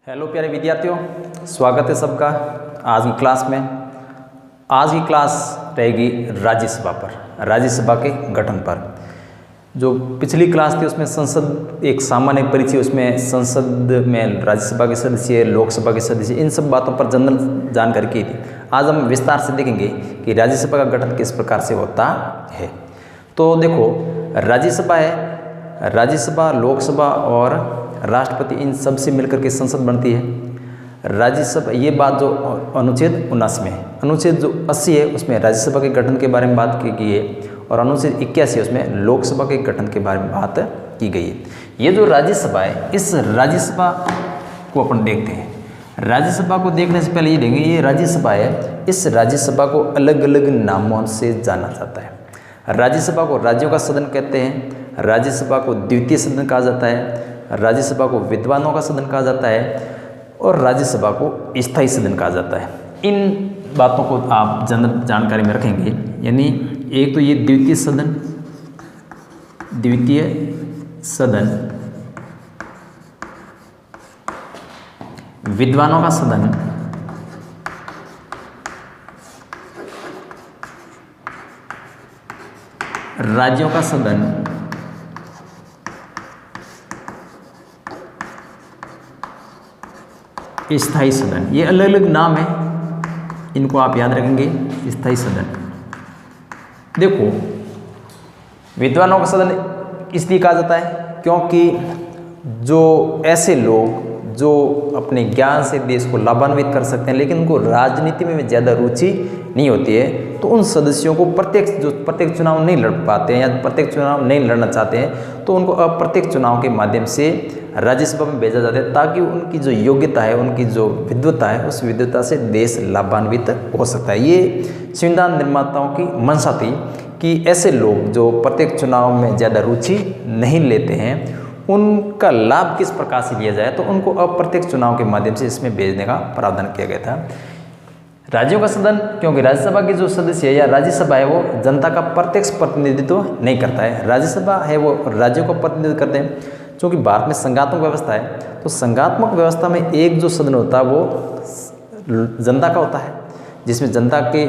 Hello प्यारे विद्यार्थियों, स्वागत है सबका आज की क्लास में। आज की क्लास रहेगी राज्यसभा पर, राज्यसभा के गठन पर। जो पिछली क्लास थी उसमें संसद एक सामान्य परिचय, उसमें संसद में राज्यसभा के सदस्य, लोकसभा के सदस्य, इन सब बातों पर जनरल जानकारी की थी। आज हम विस्तार से देखेंगे कि राज्यसभा का गठन किस प्रकार से होता है। तो देखो, राज्यसभा है, राज्यसभा, लोकसभा और राष्ट्रपति, इन सब से मिलकर के संसद बनती है। राज्यसभा, ये बात जो अनुच्छेद 79 में है, अनुच्छेद जो 80 है उसमें राज्यसभा के गठन के बारे में बात की गई है, और अनुच्छेद 81 है उसमें लोकसभा के गठन के बारे में बात की गई है। ये जो राज्यसभा है, इस राज्यसभा को अपन देखते हैं। राज्यसभा को देखने से पहले ये देखेंगे, ये राज्यसभा है, इस राज्यसभा को अलग अलग नामों से जाना जाता है। राज्यसभा को राज्यों का सदन कहते हैं, राज्यसभा को द्वितीय सदन कहा जाता है, राज्यसभा को विद्वानों का सदन कहा जाता है, और राज्यसभा को स्थायी सदन कहा जाता है। इन बातों को आप जानकारी में रखेंगे। यानी एक तो ये द्वितीय सदन, द्वितीय सदन, विद्वानों का सदन, राज्यों का सदन, स्थायी सदन। ये अलग अलग नाम है, इनको आप याद रखेंगे। स्थायी सदन, देखो, विद्वानों का सदन इसलिए कहा जाता है क्योंकि जो ऐसे लोग जो अपने ज्ञान से देश को लाभान्वित कर सकते हैं, लेकिन उनको राजनीति में ज़्यादा रुचि नहीं होती है, तो उन सदस्यों को प्रत्यक्ष चुनाव नहीं लड़ पाते हैं या प्रत्यक्ष चुनाव नहीं लड़ना चाहते हैं, तो उनको अप्रत्यक्ष चुनाव के माध्यम से राज्यसभा में भेजा जाता है, ताकि उनकी जो योग्यता है, उनकी जो विद्वता है, उस विद्वता से देश लाभान्वित हो सकता है। ये संविधान निर्माताओं की मंशा थी कि ऐसे लोग जो प्रत्यक्ष चुनाव में ज़्यादा रुचि नहीं लेते हैं, उनका लाभ किस प्रकार से लिया जाए, तो उनको अप्रत्यक्ष चुनाव के माध्यम से इसमें भेजने का प्रावधान किया गया था। राज्यों का सदन, क्योंकि राज्यसभा के जो सदस्य है या राज्यसभा है वो जनता का प्रत्यक्ष प्रतिनिधित्व नहीं करता है। राज्यसभा है वो राज्यों का प्रतिनिधित्व करते हैं। क्योंकि भारत में संघात्मक व्यवस्था है, तो संघात्मक व्यवस्था में एक जो सदन होता है वो जनता का होता है, जिसमें जनता के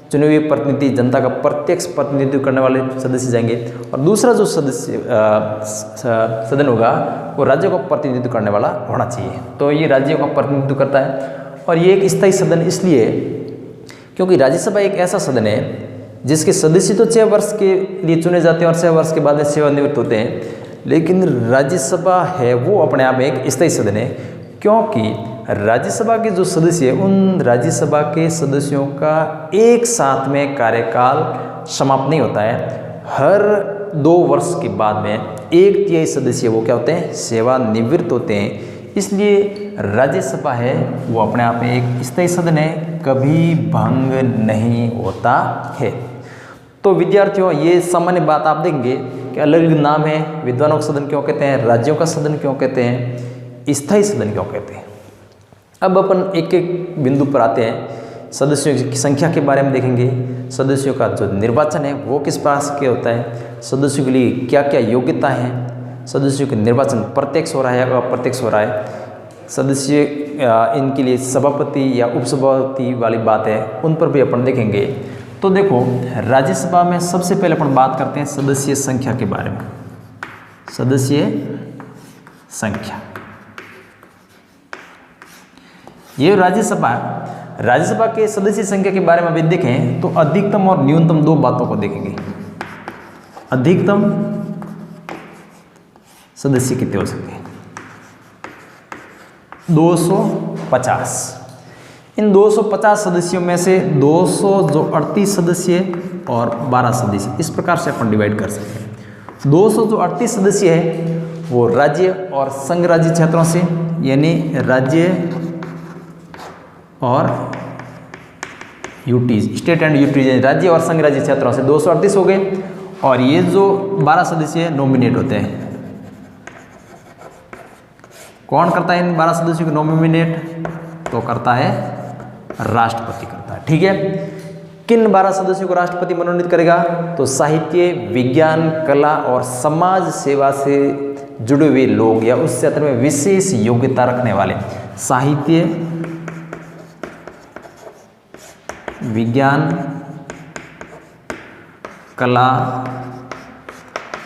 चुने हुए प्रतिनिधि, जनता का प्रत्यक्ष प्रतिनिधित्व करने वाले सदस्य जाएंगे, और दूसरा जो सदन होगा वो राज्यों का प्रतिनिधित्व करने वाला होना चाहिए। तो ये राज्यों का प्रतिनिधित्व करता है। और ये एक स्थायी सदन इसलिए क्योंकि राज्यसभा एक ऐसा सदन है जिसके सदस्य तो 6 वर्ष के लिए चुने जाते हैं और 6 वर्ष के बाद में सेवानिवृत्त होते हैं, लेकिन राज्यसभा है वो अपने आप में एक स्थायी सदन है, क्योंकि राज्यसभा के जो सदस्य हैं, उन राज्यसभा के सदस्यों का एक साथ में कार्यकाल समाप्त नहीं होता है। हर 2 वर्ष के बाद में 1/3 सदस्य वो क्या होते हैं, सेवानिवृत्त होते हैं। इसलिए राज्यसभा है वो अपने आप में एक स्थायी सदन है, कभी भंग नहीं होता है। तो विद्यार्थियों, ये सामान्य बात आप देंगे कि अलग अलग नाम है, विद्वानों का सदन क्यों कहते हैं, राज्यों का सदन क्यों कहते हैं, स्थायी सदन क्यों कहते हैं। अब अपन एक एक बिंदु पर आते हैं। सदस्यों की संख्या के बारे में देखेंगे, सदस्यों का जो निर्वाचन है वो किस प्रकार के होता है, सदस्यों के लिए क्या क्या योग्यता है, सदस्यों के निर्वाचन प्रत्यक्ष हो रहा है या अप्रत्यक्ष हो रहा है, सदस्य इनके लिए सभापति या उपसभापति वाली बात है, उन पर भी अपन देखेंगे। तो देखो, राज्यसभा में सबसे पहले अपन बात करते हैं सदस्य संख्या के बारे में। सदस्य संख्या, ये राज्यसभा के सदस्य संख्या के बारे में अभी देखें तो अधिकतम और न्यूनतम 2 बातों को देखेंगे। अधिकतम सदस्य कितने हो सकते हैं, 250। इन 250 सदस्यों में से 238 सदस्य और 12 सदस्य, इस प्रकार से अपन डिवाइड कर सकते हैं। 238 सदस्य है वो राज्य और संघ राज्य क्षेत्रों से, यानी राज्य और यूटीज, स्टेट एंड यूटीज, राज्य और संघ राज्य क्षेत्रों से 238 हो गए। और ये जो 12 सदस्य नॉमिनेट होते हैं, कौन करता है इन 12 सदस्यों को नॉमिनेट, तो करता है राष्ट्रपति करता है। ठीक है, किन 12 सदस्यों को राष्ट्रपति मनोनीत करेगा, तो साहित्य, विज्ञान, कला और समाज सेवा से जुड़े हुए लोग या उस क्षेत्र में विशेष योग्यता रखने वाले, साहित्य, विज्ञान, कला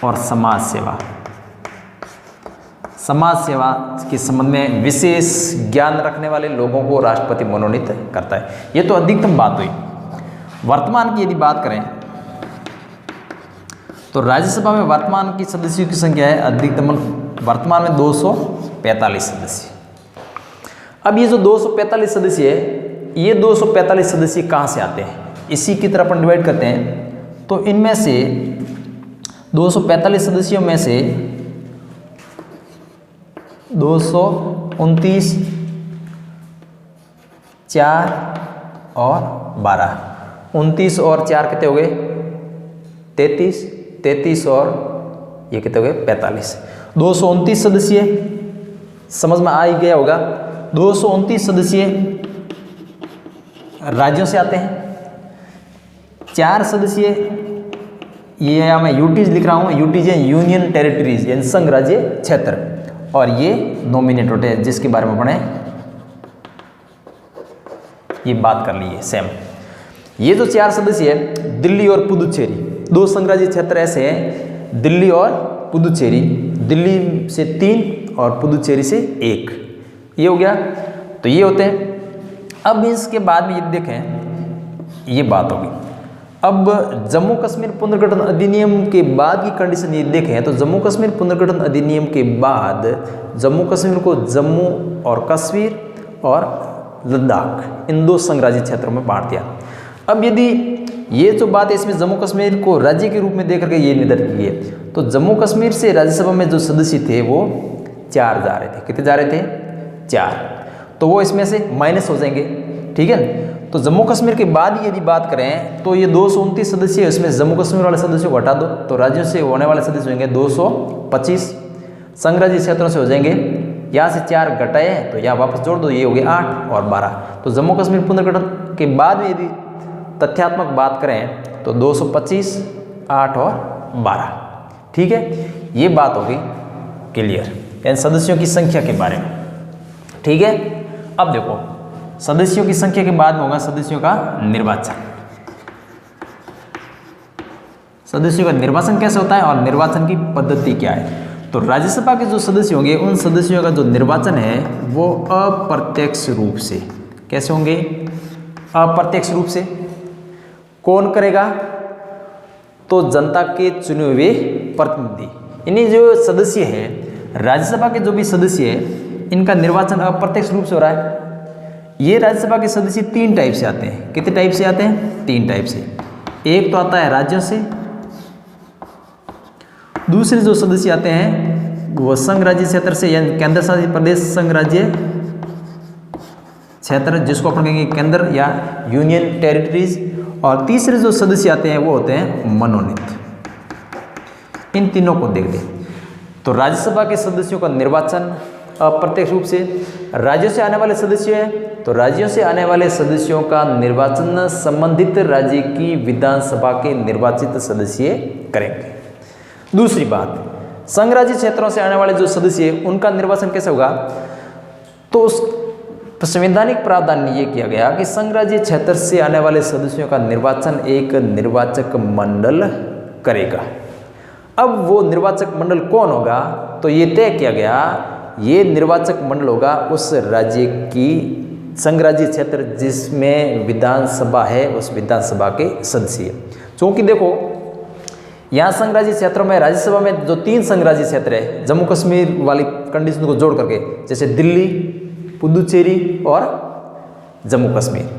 और समाज सेवा। समाज सेवा के संबंध में विशेष ज्ञान रखने वाले लोगों को राष्ट्रपति मनोनीत करता है। ये तो अधिकतम बात हुई। वर्तमान की यदि बात करें तो राज्यसभा में वर्तमान की सदस्यों की संख्या है अधिकतम वर्तमान में 245 सदस्य। अब ये जो 245 सदस्य है, ये 245 सदस्य कहाँ से आते हैं, इसी की तरफ अपन डिवाइड करते हैं। तो इनमें से 245 सदस्यों में से 229, 4 और 12, 29 और 4 कितने हो गए 33, 33 और ये कितने हो गए 45, 229 सदस्य समझ में आ ही गया होगा। 229 सदस्य राज्यों से आते हैं, 4 सदस्य ये या मैं यूटीज लिख रहा हूँ, यूटीज है यूनियन टेरिटरीज यानी संघ राज्य क्षेत्र, और ये नॉमिनेट होते हैं जिसके बारे में पढ़े ये बात कर ली है सेम। ये जो 4 सदस्य है दिल्ली और पुदुचेरी, 2 संघ राज्य क्षेत्र ऐसे हैं, दिल्ली और पुदुचेरी, दिल्ली से 3 और पुदुचेरी से 1, ये हो गया। तो ये होते हैं। अब इसके बाद में ये देखें, ये बात होगी। अब जम्मू कश्मीर पुनर्गठन अधिनियम के बाद की कंडीशन ये देखें तो जम्मू कश्मीर पुनर्गठन अधिनियम के बाद जम्मू कश्मीर को जम्मू और कश्मीर और लद्दाख इन 2 संघ राज्य क्षेत्रों में बांट दिया। अब यदि ये जो बात है इसमें जम्मू कश्मीर को राज्य के रूप में देख करके ये निर्धारित की है, तो जम्मू कश्मीर से राज्यसभा में जो सदस्य थे वो 4 जा रहे थे। कितने जा रहे थे 4, तो वो इसमें से माइनस हो जाएंगे, ठीक है। तो जम्मू कश्मीर के बाद यदि बात करें तो ये 229 सदस्य है, इसमें जम्मू कश्मीर वाले सदस्यों को हटा दो तो राज्यों से होने वाले सदस्य होंगे 225, संघ राज्य क्षेत्रों से हो जाएंगे, यहाँ से 4 घटाए तो यहाँ वापस जोड़ दो, ये हो गए 8 और 12। तो जम्मू कश्मीर पुनर्गठन के बाद में यदि तथ्यात्मक बात करें तो 225, 8 और 12, ठीक है। ये बात होगी क्लियर यानी सदस्यों की संख्या के बारे में, ठीक है। अब देखो सदस्यों की संख्या के बाद में होगा सदस्यों का निर्वाचन। सदस्यों का निर्वाचन कैसे होता है और निर्वाचन की पद्धति क्या है। तो राज्यसभा के जो सदस्य होंगे उन सदस्यों का जो निर्वाचन है वो अप्रत्यक्ष रूप से, कैसे होंगे अप्रत्यक्ष रूप से। कौन करेगा, तो जनता के चुने हुए प्रतिनिधि, इन्हीं जो सदस्य हैं राज्यसभा के जो भी सदस्य हैं इनका निर्वाचन अप्रत्यक्ष रूप से हो रहा है। ये राज्यसभा के सदस्य 3 टाइप से आते हैं। कितने टाइप से आते हैं 3 टाइप से। एक तो आता है राज्यों से, दूसरे जो सदस्य आते हैं वो संघ राज्य क्षेत्र से यानी केंद्र शासित प्रदेश संघ राज्य क्षेत्र जिसको अपन कहेंगे केंद्र या यूनियन टेरिटरीज, और तीसरे जो सदस्य आते हैं वो होते हैं मनोनीत। इन तीनों को देख लें तो राज्यसभा के सदस्यों का निर्वाचन अप्रत्यक्ष रूप से, राज्यों से आने वाले सदस्य हैं तो राज्यों से आने वाले सदस्यों का निर्वाचन संबंधित राज्य की विधानसभा के निर्वाचित सदस्य करेंगे। दूसरी बात, संघ राज्य क्षेत्रों से आने वाले जो सदस्य हैं उनका निर्वाचन कैसे होगा, तो उस संवैधानिक प्रावधान ये किया गया कि संघ राज्य क्षेत्र से आने वाले सदस्यों का निर्वाचन एक निर्वाचक मंडल करेगा। अब वो निर्वाचक मंडल कौन होगा, तो ये तय किया गया ये निर्वाचक मंडल होगा उस राज्य की संघ राज्य क्षेत्र जिसमें विधानसभा है उस विधानसभा के सदस्य। क्योंकि देखो यहाँ संघ राज्य क्षेत्रों में राज्यसभा में जो 3 संघ राज्य क्षेत्र है जम्मू कश्मीर वाली कंडीशन को जोड़ करके, जैसे दिल्ली, पुदुचेरी और जम्मू कश्मीर,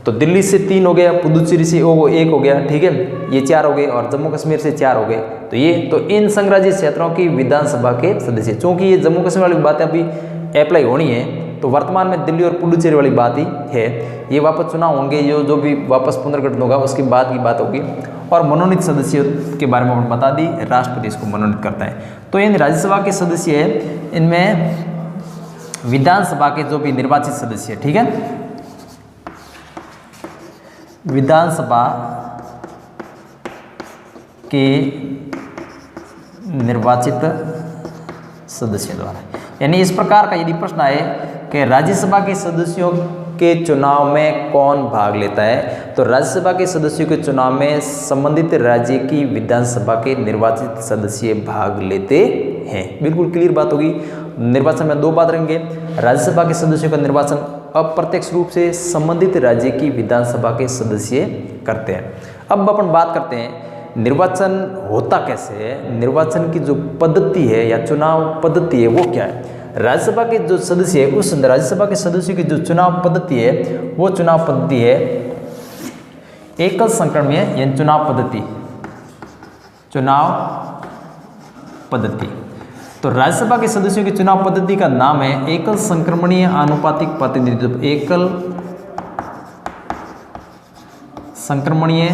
तो दिल्ली से 3 हो गया, पुदुचेरी से 1 हो गया, ठीक है, ये 4 हो गए और जम्मू कश्मीर से 4 हो गए। तो ये तो इन संघ राज्य क्षेत्रों की विधानसभा के सदस्य, चूंकि ये जम्मू कश्मीर वाली बातें अभी अप्लाई होनी है तो वर्तमान में दिल्ली और पुडुचेरी वाली बात ही है। ये वापस चुनाव होंगे, ये जो भी वापस पुनर्गठन होगा उसके बाद की बात होगी। और मनोनीत सदस्यों के बारे में हमने बता दी, राष्ट्रपति इसको मनोनीत करता है। तो इन राज्यसभा के सदस्य हैं, इनमें विधानसभा के जो भी निर्वाचित सदस्य, ठीक है, विधानसभा के निर्वाचित सदस्यों द्वारा। यानी इस प्रकार का यदि प्रश्न आए कि राज्यसभा के सदस्यों के चुनाव में कौन भाग लेता है, तो राज्यसभा के सदस्यों के चुनाव में संबंधित राज्य की विधानसभा के निर्वाचित सदस्य भाग लेते हैं। बिल्कुल क्लियर बात होगी। निर्वाचन में दो बात रहेंगे, राज्यसभा के सदस्यों का निर्वाचन अप्रत्यक्ष रूप से संबंधित राज्य की विधानसभा के सदस्य करते हैं। अब अपन बात करते हैं निर्वाचन होता कैसे है, निर्वाचन की जो पद्धति है या चुनाव पद्धति है वो क्या है। राज्यसभा के जो सदस्य है उस राज्यसभा के सदस्यों की जो चुनाव पद्धति है वो चुनाव पद्धति है एकल संक्रमणीय यानी चुनाव पद्धति। तो राज्यसभा के सदस्यों की चुनाव पद्धति का नाम है एकल संक्रमणीय आनुपातिक प्रतिनिधित्व। एकल संक्रमणीय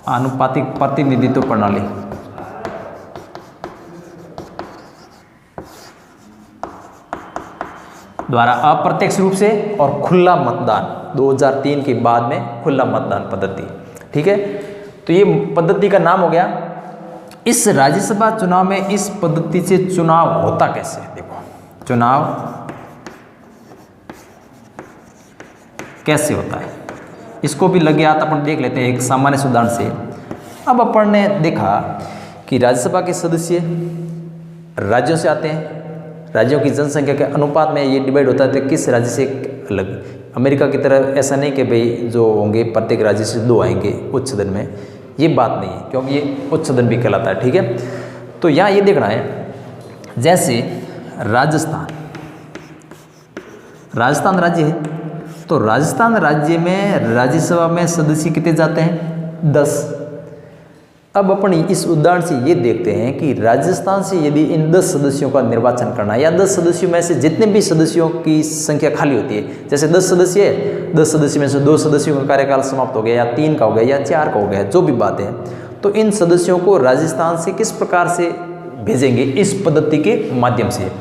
आनुपातिक प्रतिनिधित्व प्रणाली। द्वारा अप्रत्यक्ष रूप से और खुला मतदान 2003 के बाद में खुला मतदान पद्धति। ठीक है, तो ये पद्धति का नाम हो गया। इस राज्यसभा चुनाव में इस पद्धति से चुनाव होता कैसे, देखो चुनाव कैसे होता है इसको भी लगे हाथ अपन देख लेते हैं एक सामान्य उदाहरण से। अब अपन ने देखा कि राज्यसभा के सदस्य राज्यों से आते हैं, राज्यों की जनसंख्या के अनुपात में ये डिवाइड होता है किस राज्य से अलग। अमेरिका की तरह ऐसा नहीं कि भाई जो होंगे प्रत्येक राज्य से 2 आएंगे उच्च सदन में, ये बात नहीं है क्योंकि ये उच्च सदन भी कहलाता है। ठीक है, तो यहाँ ये देखना है जैसे राजस्थान राज्य है, तो राजस्थान राज्य में राज्यसभा में सदस्य कितने जाते हैं 10। अब अपन इस उदाहरण से ये देखते हैं कि राजस्थान से यदि इन 10 सदस्यों का निर्वाचन करना है या 10 सदस्यों में से जितने भी सदस्यों की संख्या खाली होती है, जैसे 10 सदस्य है, 10 सदस्य में से 2 सदस्यों का कार्यकाल समाप्त हो गया या 3 का हो गया या 4 का हो गया, जो भी बात है, तो इन सदस्यों को राजस्थान से किस प्रकार से भेजेंगे इस पद्धति के माध्यम से।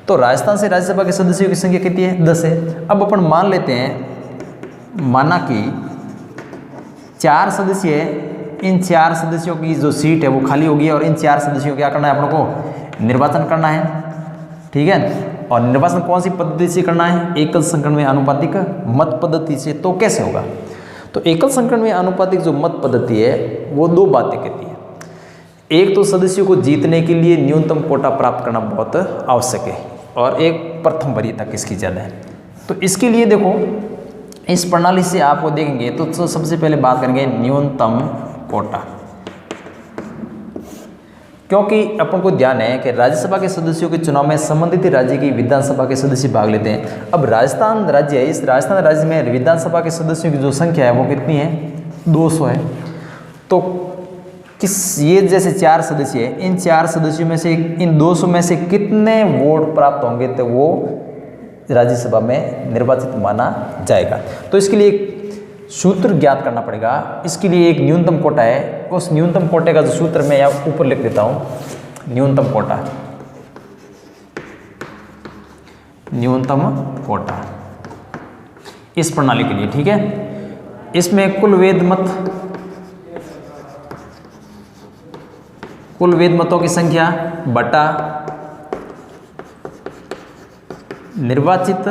तो राजस्थान से राज्यसभा के सदस्यों की संख्या कितनी है 10 है। अब अपन मान लेते हैं, माना कि 4 सदस्य है, इन 4 सदस्यों की जो सीट है वो खाली होगी और इन 4 सदस्यों को क्या करना है अपन को निर्वाचन करना है। ठीक है, और निर्वाचन कौन सी पद्धति से करना है, एकल संक्रमणीय आनुपातिक मत पद्धति से। तो कैसे होगा, तो एकल संक्रमणीय आनुपातिक जो मत पद्धति है वो 2 बातें कहती है। एक तो सदस्यों को जीतने के लिए न्यूनतम कोटा प्राप्त करना बहुत आवश्यक है और एक प्रथम वरीयता किसकी ज़्यादा है। तो इसके लिए देखो इस प्रणाली से आपको देखेंगे तो सबसे पहले बात करेंगे न्यूनतम कोटा, क्योंकि अपन को ध्यान है कि राज्यसभा के सदस्यों के चुनाव में संबंधित राज्य की विधानसभा के सदस्य भाग लेते हैं। अब राजस्थान राज्य है, इस राजस्थान राज्य में विधानसभा के सदस्यों की जो संख्या है वो कितनी है 200 है। तो ये जैसे 4 सदस्य है, इन 4 सदस्यों में से इन 200 में से कितने वोट प्राप्त होंगे तो वो राज्यसभा में निर्वाचित माना जाएगा। तो इसके लिए एक सूत्र ज्ञात करना पड़ेगा। इसके लिए एक न्यूनतम कोटा है, उस न्यूनतम कोटे का जो सूत्र मैं यहाँ ऊपर लिख देता हूँ, न्यूनतम कोटा इस प्रणाली के लिए। ठीक है, इसमें कुल वेद मतों की संख्या बटा निर्वाचित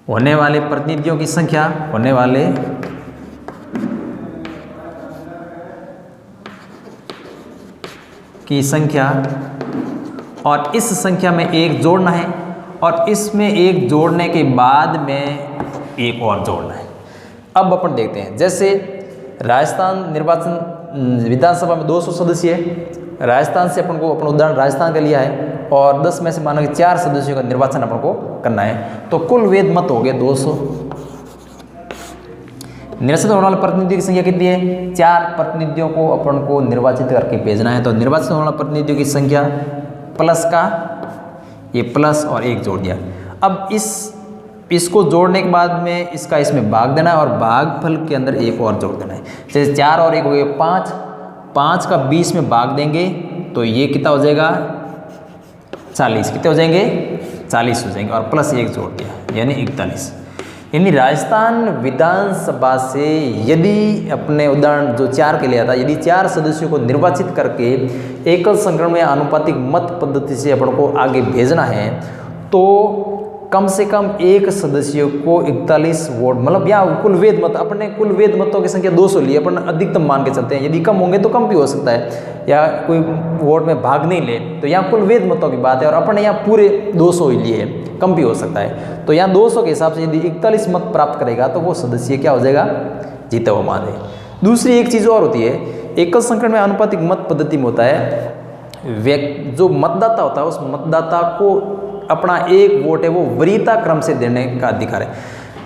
होने वाले प्रतिनिधियों की संख्या, और इस संख्या में 1 जोड़ना है और इसमें 1 जोड़ने के बाद में 1 और जोड़ना है। अब अपन देखते हैं, जैसे राजस्थान निर्वाचन विधानसभा में 200 सदस्य है, राजस्थान से अपन को अपना उदाहरण राजस्थान का लिया है और 10 में से माना कि 4 सदस्यों का निर्वाचन अपन को करना है। तो कुल वेद मत हो गए 200। निर्वाचित होने वाले प्रतिनिधियों की संख्या कितनी है 4 प्रतिनिधियों को अपन को निर्वाचित करके भेजना है। तो निर्वाचित होने वाले प्रतिनिधियों की संख्या प्लस का ये प्लस और 1 जोड़ दिया। अब इसको जोड़ने के बाद में इसका इसमें भाग देना है और भागफल के अंदर 1 और जोड़ देना है। जैसे 4 और 1 हो गए 5, 5 का 20 में भाग देंगे तो ये कितना हो जाएगा 40। कितने हो जाएंगे 40 हो जाएंगे और प्लस 1 जोड़ दिया यानी 41। यानी राजस्थान विधानसभा से यदि अपने उदाहरण जो 4 के लिया था, यदि 4 सदस्यों को निर्वाचित करके एकल संक्रमण या आनुपातिक मत पद्धति से अपन को आगे भेजना है, तो कम से कम एक सदस्य को 41 वोट, मतलब यहाँ कुल वेद मत, अपने कुल वेद मतों की संख्या 200 ली, अपन अधिकतम मान के चलते हैं। यदि कम होंगे तो कम भी हो सकता है, या कोई वोट में भाग नहीं ले, तो यहाँ कुल वेद मतों की बात है, और अपने यहाँ पूरे 200 ही लिए, कम भी हो सकता है। तो यहाँ 200 के हिसाब से यदि 41 मत प्राप्त करेगा तो वो सदस्य क्या हो जाएगा, जीता हुआ मान है। दूसरी एक चीज़ और होती है, एकल संक्रमण में आनुपातिक मत पद्धति में होता है, जो मतदाता होता है उस मतदाता को अपना एक वोट है वो वरीयता क्रम से देने का अधिकार है।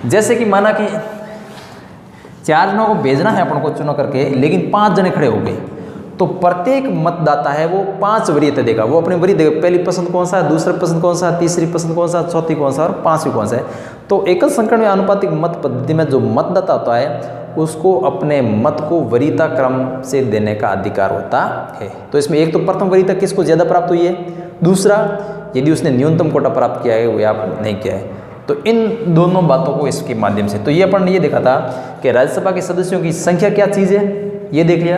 जैसे कि माना कि 4 जनों को भेजना है अपन को चुनाव करके, लेकिन 5 जने खड़े हो गए, तो प्रत्येक मतदाता है वो 5 वरीयता देगा, वो अपनी वरीयता देगा। पहली पसंद कौन सा है, दूसरा पसंद कौन सा है, तीसरी पसंद कौन सा, चौथी कौन सा और 5वीं कौन सा है। तो एकल संक्रमण में आनुपातिक मत पद्धति में जो मतदाता होता है उसको अपने मत को वरीयता क्रम से देने का अधिकार होता है। तो इसमें एक तो प्रथम वरीयता किसको ज़्यादा प्राप्त हुई है, दूसरा यदि उसने न्यूनतम कोटा प्राप्त किया है वो या नहीं किया है। तो इन दोनों बातों को इसके माध्यम से, तो ये अपन ने ये देखा था कि राज्यसभा के सदस्यों की संख्या क्या चीज़ है, ये देख लिया।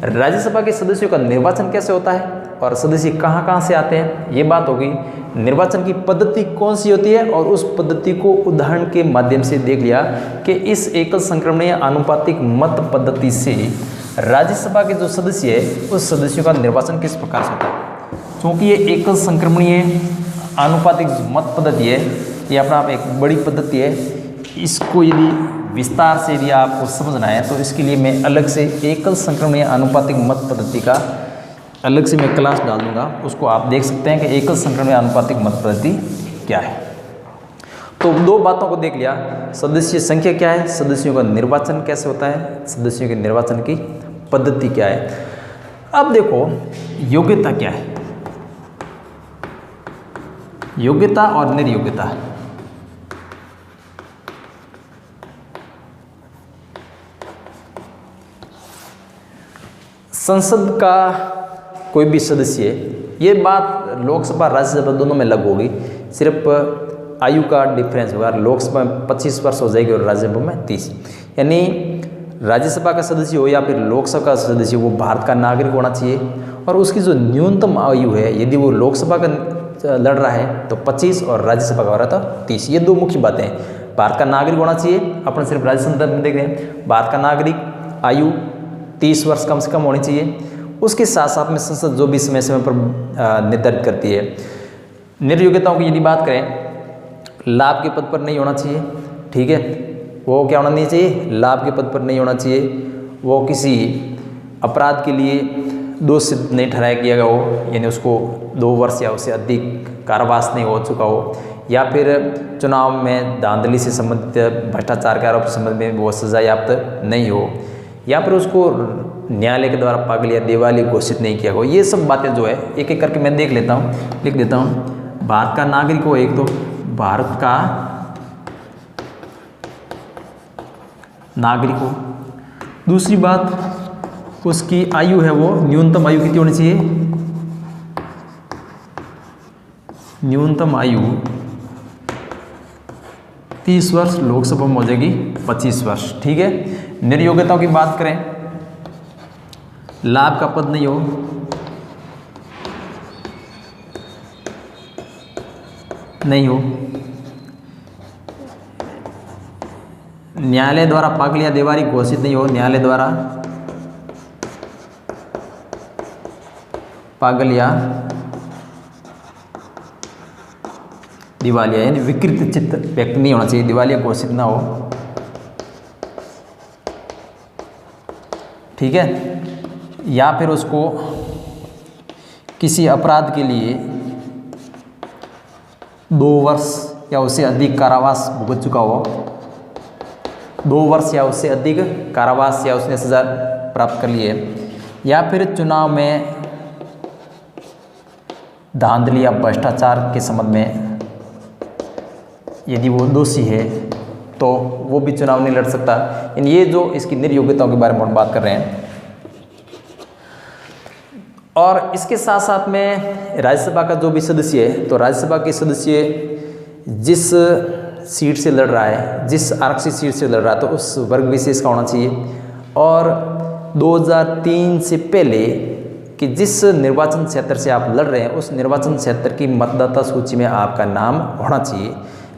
राज्यसभा के सदस्यों का निर्वाचन कैसे होता है और सदस्य कहाँ कहाँ से आते हैं, ये बात होगी। निर्वाचन की पद्धति कौन सी होती है और उस पद्धति को उदाहरण के माध्यम से देख लिया कि इस एकल संक्रमणीय आनुपातिक मत पद्धति से राज्यसभा के जो सदस्य है उस सदस्यों का निर्वाचन किस प्रकार से होता है। क्योंकि ये एकल संक्रमणीय आनुपातिक मत पद्धति है, ये अपना आप एक बड़ी पद्धति है, इसको यदि विस्तार से यदि आपको समझना है तो इसके लिए मैं अलग से एकल संक्रमणीय आनुपातिक मत पद्धति का अलग से मैं क्लास डाल दूंगा, उसको आप देख सकते हैं कि एकल संक्रमणीय आनुपातिक मत पद्धति क्या है। तो 2 बातों को देख लिया, सदस्य संख्या क्या है, सदस्यों का निर्वाचन कैसे होता है, सदस्यों के निर्वाचन की पद्धति क्या है। अब देखो योग्यता क्या है, योग्यता और निर्योग्यता। संसद का कोई भी सदस्य, ये बात लोकसभा राज्यसभा दोनों में लागू होगी, सिर्फ आयु का डिफरेंस होगा, लोकसभा में 25 वर्ष हो जाएगी और राज्यसभा में 30। यानी राज्यसभा का सदस्य हो या फिर लोकसभा का सदस्य वो भारत का नागरिक होना चाहिए, और उसकी जो न्यूनतम आयु है यदि वो लोकसभा का लड़ रहा है तो 25 और राज्यसभा का हो रहा था 30। ये 2 मुख्य बातें हैं। भारत का नागरिक होना चाहिए, अपन सिर्फ राज्य संदर्भ में देख रहे हैं, भारत का नागरिक आयु 30 वर्ष कम से कम होनी चाहिए। उसके साथ साथ में संसद जो भी समय समय पर निर्धारित करती है। निर्योग्यताओं की यदि बात करें, लाभ के पद पर नहीं होना चाहिए, ठीक है, वो क्या होना नहीं चाहिए, लाभ के पद पर नहीं होना चाहिए, वो किसी अपराध के लिए दोषी नहीं ठहराया किया गया हो, यानी उसको 2 वर्ष या उससे अधिक कारावास नहीं हो चुका हो, या फिर चुनाव में धांधली से संबंधित भ्रष्टाचार के आरोप संबंध में वो सजा याफ्त नहीं हो, या फिर उसको न्यायालय के द्वारा पागल या दिवाली घोषित नहीं किया हो। ये सब बातें जो है एक एक करके मैं देख लेता हूँ, लिख देता हूँ। भारत का नागरिक हो, एक तो भारत का नागरिक हो, दूसरी बात उसकी आयु है वो न्यूनतम आयु कितनी होनी चाहिए, न्यूनतम आयु 30 वर्ष, लोकसभा में हो जाएगी 25 वर्ष, ठीक है। निर्योग्यताओं की बात करें, लाभ का पद नहीं हो, न्यायालय द्वारा पागल या देवारी घोषित नहीं हो, न्यायालय द्वारा पागल या दिवालिया यानी विकृत चित्त व्यक्ति नहीं होना चाहिए, दिवालिया घोषित ना हो, ठीक है। या फिर उसको किसी अपराध के लिए 2 वर्ष या उससे अधिक कारावास भुगत चुका हो, 2 वर्ष या उससे अधिक कारावास या उसने सजा प्राप्त कर ली है, या फिर चुनाव में धांधली या भ्रष्टाचार के संबंध में यदि वो दोषी है तो वो भी चुनाव नहीं लड़ सकता। यानी ये जो इसकी निर्योग्यताओं के बारे में हम बात कर रहे हैं। और इसके साथ साथ में राज्यसभा का जो भी सदस्य है, तो राज्यसभा के सदस्य जिस सीट से लड़ रहा है, जिस आरक्षित सीट से लड़ रहा है, तो उस वर्ग विशेष का होना चाहिए। और 2003 से पहले कि जिस निर्वाचन क्षेत्र से आप लड़ रहे हैं उस निर्वाचन क्षेत्र की मतदाता सूची में आपका नाम होना चाहिए।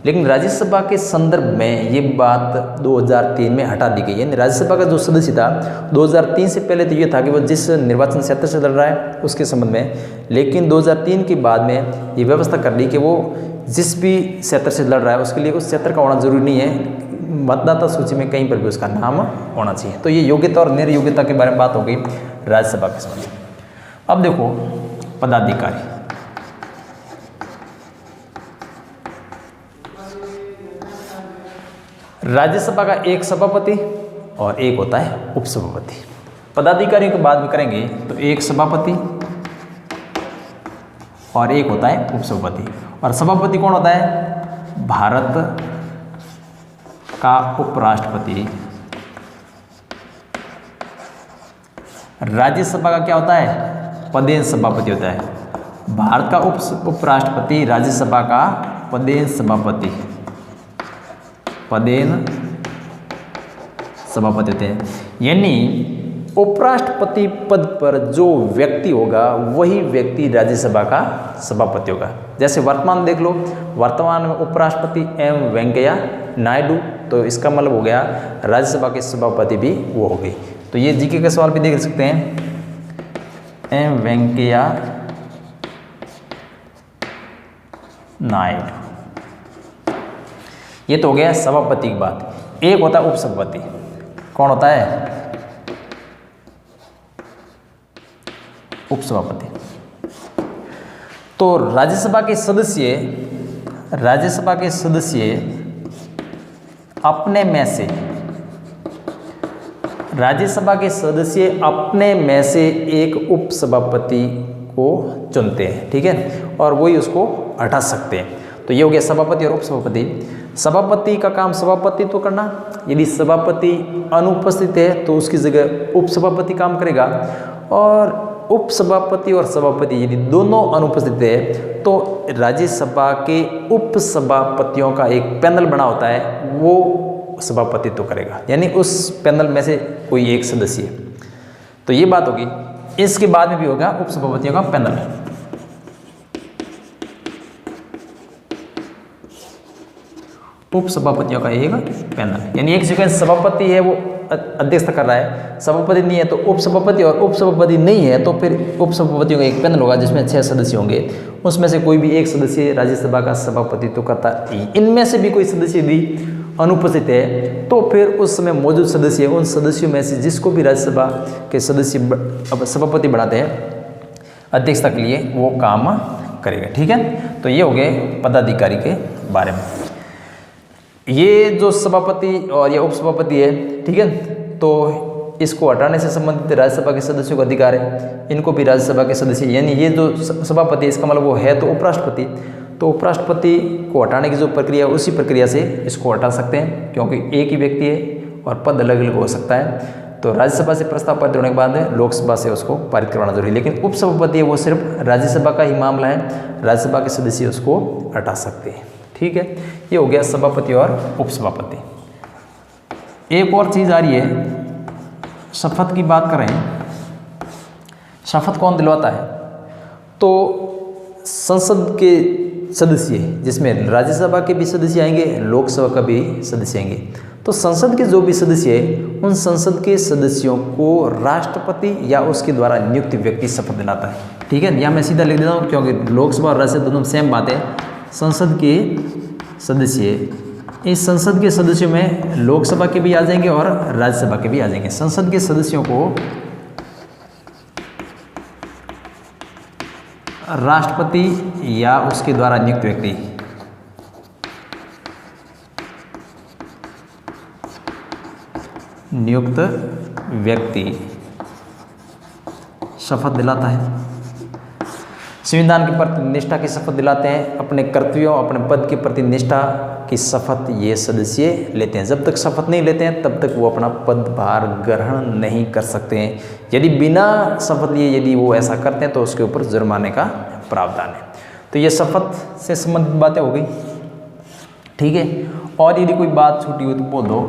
लेकिन राज्यसभा के संदर्भ में ये बात 2003 में हटा दी गई है। राज्यसभा का जो सदस्य था 2003 से पहले तो ये था कि वो जिस निर्वाचन क्षेत्र से लड़ रहा है उसके संबंध में, लेकिन 2003 के बाद में ये व्यवस्था कर दी कि वो जिस भी क्षेत्र से लड़ रहा है उसके लिए उस क्षेत्र का होना जरूरी नहीं है, मतदाता सूची में कहीं पर भी उसका नाम होना चाहिए। तो ये योग्यता और निर्योग्यता के बारे में बात हो गई राज्यसभा के संबंध में। अब देखो पदाधिकारी। राज्यसभा का एक सभापति और एक होता है उपसभापति। पदाधिकारियों की बात भी करेंगे तो एक सभापति और एक होता है उपसभापति। और सभापति कौन होता है? भारत का उपराष्ट्रपति। राज्यसभा का क्या होता है? पदेन सभापति होता है। भारत का उपराष्ट्रपति, राज्यसभा का पदेन सभापति, पदेन सभापति होते हैं। यानी उपराष्ट्रपति पद पर जो व्यक्ति होगा वही व्यक्ति राज्यसभा का सभापति होगा। जैसे वर्तमान देख लो, वर्तमान में उपराष्ट्रपति एम वेंकैया नायडू, तो इसका मतलब हो गया राज्यसभा के सभापति भी वो हो गई। तो ये जीके का सवाल भी देख सकते हैं, एम वेंकैया नायडू। ये तो हो गया सभापति की बात। एक होता है उपसभापति। कौन होता है? उपसभापति। तो राज्यसभा के सदस्य अपने में से, राज्यसभा के सदस्य अपने में से एक उपसभापति को चुनते हैं, ठीक है, और वही उसको हटा सकते हैं। तो ये हो गया सभापति और उपसभापति। सभापति का काम सभापति तो करना, यदि सभापति अनुपस्थित है तो उसकी जगह उपसभापति काम करेगा, और उपसभापति और सभापति यदि दोनों अनुपस्थित है तो राज्यसभा के उपसभापतियों का एक पैनल बना होता है, वो सभापतित्व तो करेगा, यानी उस पैनल में से कोई एक सदस्य। तो ये बात होगी। इसके बाद में भी होगा उपसभापतियों का पैनल। उपसभापतियों का एक पैनल, यानी एक जगह सभापति है वो अध्यक्षता कर रहा है, सभापति नहीं है तो उपसभापति, और उपसभापति नहीं है तो फिर उपसभापतियों का एक पैनल होगा जिसमें 6 सदस्य होंगे। उसमें से कोई भी एक सदस्य राज्यसभा का सभापतित्व करता है। इनमें से भी कोई सदस्य यदि अनुपस्थित है तो फिर उस समय मौजूद सदस्य, उन सदस्यों में से जिसको भी राज्यसभा के सदस्य सभापति बनाते हैं अध्यक्षता के लिए, वो काम करेगा, ठीक है। तो ये हो गए पदाधिकारी के बारे में। ये जो सभापति और ये उपसभापति है, ठीक है, तो इसको हटाने से संबंधित राज्यसभा के सदस्यों का अधिकार है, इनको भी राज्यसभा के सदस्य, यानी ये जो सभापति इसका मतलब वो है तो उपराष्ट्रपति, तो उपराष्ट्रपति को हटाने की जो प्रक्रिया उसी प्रक्रिया से इसको हटा सकते हैं, क्योंकि एक ही व्यक्ति है और पद अलग अलग हो सकता है। तो राज्यसभा से प्रस्ताव पारित होने के बाद लोकसभा से उसको पारित करवाना जरूरी है। लेकिन उपसभापति है वो सिर्फ राज्यसभा का ही मामला है, राज्यसभा के सदस्य उसको हटा सकते हैं, ठीक है। ये हो गया सभापति और उपसभापति। एक और चीज़ आ रही है, शपथ की बात करें। शपथ कौन दिलवाता है? तो संसद के सदस्य, जिसमें राज्यसभा के भी सदस्य आएंगे, लोकसभा का भी सदस्य आएंगे। तो संसद के जो भी सदस्य है उन संसद के सदस्यों को राष्ट्रपति या उसके द्वारा नियुक्त व्यक्ति शपथ दिलाता है, ठीक है। यहाँ मैं सीधा लिख देता हूँ क्योंकि लोकसभा और राज्यसभा दोनों सेम बात है। संसद के सदस्य, इस संसद के सदस्यों में लोकसभा के भी आ जाएंगे और राज्यसभा के भी आ जाएंगे। संसद के सदस्यों को राष्ट्रपति या उसके द्वारा नियुक्त व्यक्ति शपथ दिलाता है। संविधान के प्रति निष्ठा की शपथ दिलाते हैं, अपने कर्तव्यों, अपने पद के प्रति निष्ठा की शपथ ये सदस्य लेते हैं। जब तक शपथ नहीं लेते हैं तब तक वो अपना पदभार ग्रहण नहीं कर सकते हैं। यदि बिना शपथ लिए यदि वो ऐसा करते हैं तो उसके ऊपर जुर्माने का प्रावधान है। तो ये शपथ से संबंधित बातें हो गई। ठीक है। और यदि कोई बात छूटी हुई तो बोल दो।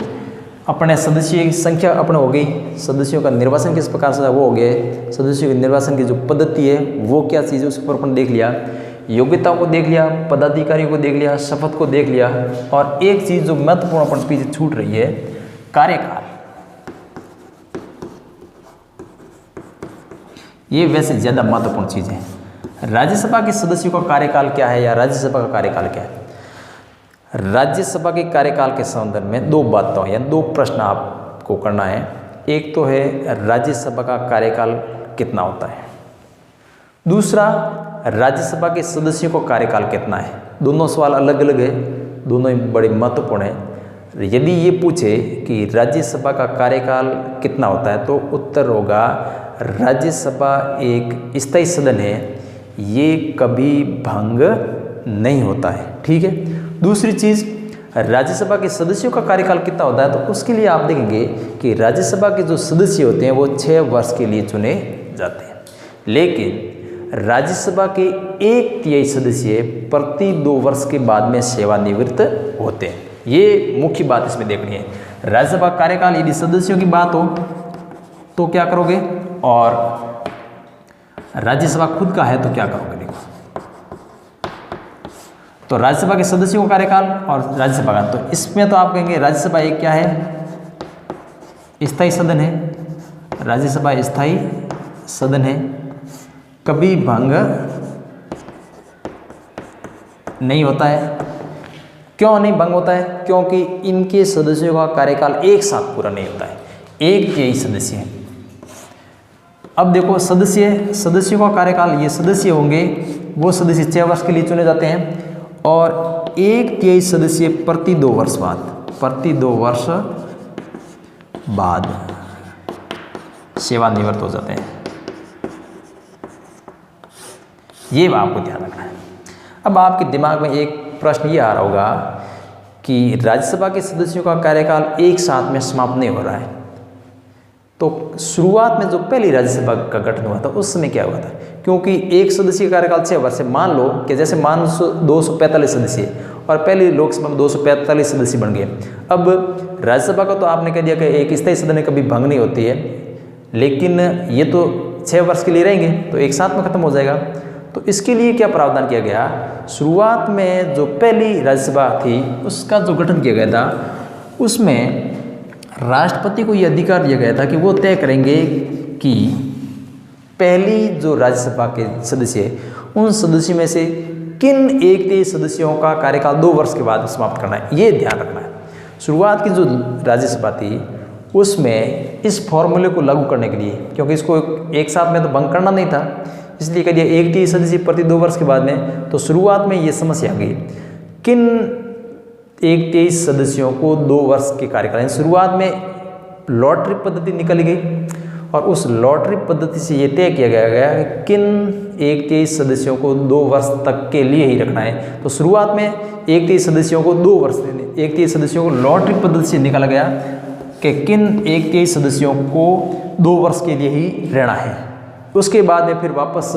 अपने सदस्यों की संख्या अपने हो गई, सदस्यों का निर्वाचन किस प्रकार से वो हो गया, सदस्यों के निर्वाचन की जो पद्धति है वो क्या चीज़ है उस पर अपन देख लिया, योग्यता को देख लिया, पदाधिकारियों को देख लिया, शपथ को देख लिया, और एक चीज़ जो महत्वपूर्ण अपन पीछे छूट रही है, कार्यकाल। ये वैसे ज़्यादा महत्वपूर्ण चीज़ है। राज्यसभा के सदस्यों का कार्यकाल क्या है या राज्यसभा का कार्यकाल क्या है। राज्यसभा के कार्यकाल के संदर्भ में दो बातों या दो प्रश्न आपको करना है। एक तो है राज्यसभा का कार्यकाल कितना होता है, दूसरा राज्यसभा के सदस्यों का कार्यकाल कितना है। दोनों सवाल अलग अलग है, दोनों ही बड़े महत्वपूर्ण है। यदि ये पूछे कि राज्यसभा का कार्यकाल कितना होता है तो उत्तर होगा राज्यसभा एक स्थायी सदन है, ये कभी भंग नहीं होता है। ठीक है। दूसरी चीज़, राज्यसभा के सदस्यों का कार्यकाल कितना होता है तो उसके लिए आप देखेंगे कि राज्यसभा के जो सदस्य होते हैं वो 6 वर्ष के लिए चुने जाते हैं, लेकिन राज्यसभा के 1/3 सदस्य प्रति 2 वर्ष के बाद में सेवानिवृत्त होते हैं। ये मुख्य बात इसमें देखनी है। राज्यसभा कार्यकाल यदि सदस्यों की बात हो तो क्या करोगे, और राज्यसभा खुद का है तो क्या करोगे। देखो, तो राज्यसभा के सदस्यों का कार्यकाल और राज्यसभा का, तो इसमें तो आप कहेंगे राज्यसभा एक क्या है, स्थायी सदन है। राज्यसभा स्थायी सदन है, कभी भंग नहीं होता है। क्यों नहीं भंग होता है, क्योंकि इनके सदस्यों का कार्यकाल एक साथ पूरा नहीं होता है, 1/3 सदस्य हैं। अब देखो सदस्यों का कार्यकाल, ये सदस्य होंगे वो सदस्य 6 वर्ष के लिए चुने जाते हैं, और 1/3 सदस्य प्रति 2 वर्ष बाद सेवानिवृत्त हो जाते हैं। ये आपको ध्यान रखना है। अब आपके दिमाग में एक प्रश्न ये आ रहा होगा कि राज्यसभा के सदस्यों का कार्यकाल एक साथ में समाप्त नहीं हो रहा है, तो शुरुआत में जो पहली राज्यसभा का गठन हुआ था उस समय क्या हुआ था, क्योंकि एक सदस्य का कार्यकाल 6 वर्ष है। मान लो कि जैसे 245 सदस्य और पहली लोकसभा में 245 सदस्य बन गए। अब राज्यसभा का तो आपने कह दिया कि एक स्थायी सदन कभी भंग नहीं होती है, लेकिन ये तो 6 वर्ष के लिए रहेंगे तो एक साथ में खत्म हो जाएगा। तो इसके लिए क्या प्रावधान किया गया, शुरुआत में जो पहली राज्यसभा थी उसका जो गठन किया गया था उसमें राष्ट्रपति को यह अधिकार दिया गया था कि वो तय करेंगे कि पहली जो राज्यसभा के सदस्य हैं उन सदस्यों में से किन 1/3 सदस्यों का कार्यकाल 2 वर्ष के बाद समाप्त करना है। ये ध्यान रखना है। शुरुआत की जो राज्यसभा थी उसमें इस फॉर्मूले को लागू करने के लिए, क्योंकि इसको एक साथ में तो भंग करना नहीं था, इसलिए कह दिया 1/3 सदस्य प्रति 2 वर्ष के बाद में। तो शुरुआत में ये समस्या आ गई, किन 1/3 सदस्यों को 2 वर्ष के कार्यकाल, शुरुआत में लॉटरी पद्धति निकल गई और उस लॉटरी पद्धति से ये तय किया गया कि किन 1/3 सदस्यों को 2 वर्ष तक के लिए ही रखना है। तो शुरुआत में 1/3 सदस्यों को 2 वर्ष, 1/3 सदस्यों को लॉटरी पद्धति से निकाला गया कि किन 1/3 सदस्यों को 2 वर्ष के लिए ही रहना है। उसके बाद में फिर वापस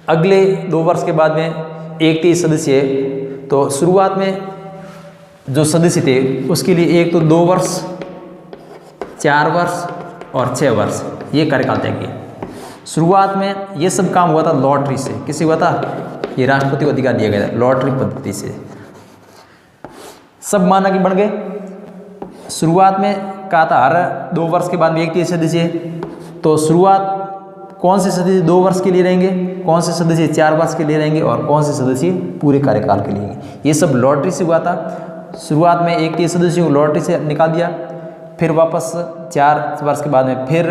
अगले 2 वर्ष के बाद में 1/3 सदस्य, तो शुरुआत में जो सदस्य थे उसके लिए एक तो 2 वर्ष, 4 वर्ष और 6 वर्ष ये कार्यकाल तय किया। शुरुआत में ये सब काम हुआ था लॉटरी से। किससे हुआ था, ये राष्ट्रपति को अधिकार दिया गया था लॉटरी पद्धति से। सब माना कि बन गए। शुरुआत में कहा था हर 2 वर्ष के बाद में 1/3 सदस्य, तो शुरुआत कौन से सदस्य 2 वर्ष के लिए रहेंगे, कौन से सदस्य 4 वर्ष के लिए रहेंगे और कौन से सदस्य पूरे कार्यकाल के लिए रहेंगे, ये सब लॉटरी से हुआ था। शुरुआत में 1/3 सदस्यों को लॉटरी से निकाल दिया, फिर वापस 4 वर्ष के बाद में फिर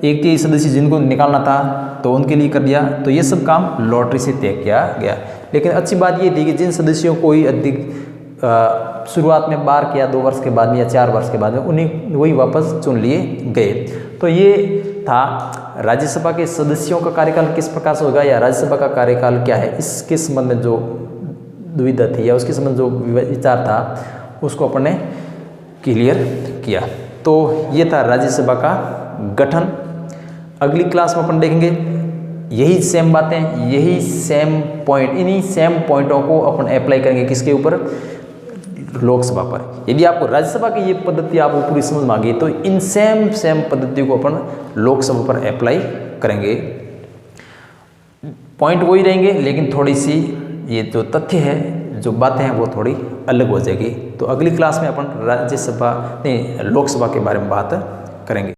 1/3 सदस्य जिनको निकालना था तो उनके लिए कर दिया। तो ये सब काम लॉटरी से तय किया गया। लेकिन अच्छी बात ये थी कि जिन सदस्यों को ही अधिक शुरुआत में बार किया 2 वर्ष के बाद में या 4 वर्ष के बाद में, उन्हीं वही वापस चुन लिए गए। तो ये था राज्यसभा के सदस्यों का कार्यकाल किस प्रकार से होगा या राज्यसभा का कार्यकाल क्या है, इसके संबंध में जो दुविधा थी या उसके संबंध जो विचार था उसको अपन ने क्लियर किया। तो ये था राज्यसभा का गठन। अगली क्लास में अपन देखेंगे यही सेम बातें, यही सेम पॉइंट, इन्हीं सेम पॉइंटों को अपन अप्लाई करेंगे किसके ऊपर, लोकसभा पर। यदि आपको राज्यसभा की ये पद्धति आपको पूरी समझ में आ गई तो इन सेम पद्धति को अपन लोकसभा पर अप्लाई करेंगे। पॉइंट वही रहेंगे लेकिन थोड़ी सी ये जो तथ्य है, जो बातें हैं वो थोड़ी अलग हो जाएगी। तो अगली क्लास में अपन राज्यसभा नहीं लोकसभा के बारे में बात करेंगे।